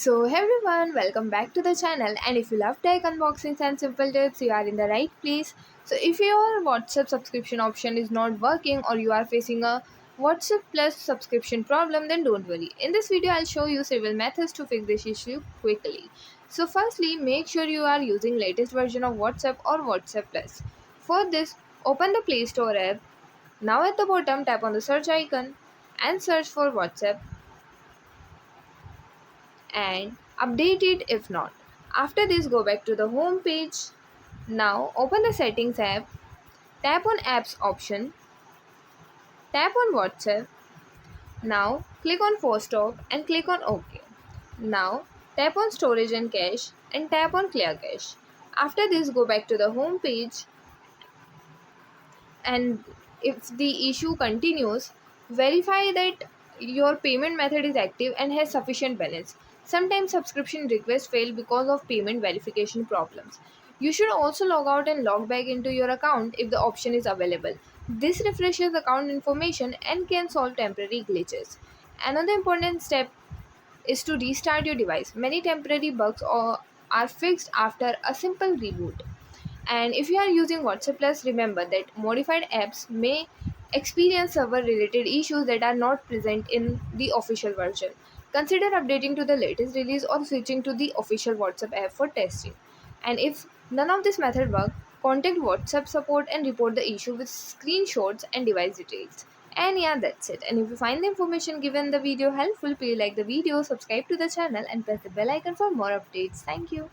Hey everyone, welcome back to the channel. And if you love tech unboxings and simple tips, you are in the right place. So if your WhatsApp subscription option is not working or you are facing a WhatsApp Plus subscription problem, then don't worry. In this video, I'll show you several methods to fix this issue quickly. So firstly, make sure you are using latest version of WhatsApp or WhatsApp Plus. For this, open the Play Store app. Now at the bottom, tap on the search icon and search for WhatsApp and update it if not. After this, go back to the home page. Now open the settings app, tap on apps option, tap on WhatsApp. Now click on force stop and click on OK. Now tap on storage and cache and tap on clear cache. After this, go back to the home page, and if the issue continues, verify that your payment method is active and has sufficient balance. Sometimes subscription requests fail because of payment verification problems. You should also log out and log back into your account if the option is available. This refreshes account information and can solve temporary glitches. Another important step is to restart your device. Many temporary are fixed after a simple reboot. And if you are using WhatsApp Plus, remember that modified apps may experience server related issues that are not present in the official version. Consider updating to the latest release or switching to the official WhatsApp app for testing. And if none of this method work, contact WhatsApp support and report the issue with screenshots and device details. And yeah, that's it. And if you find the information given in the video helpful, please like the video, subscribe to the channel, and press the bell icon for more updates. Thank you.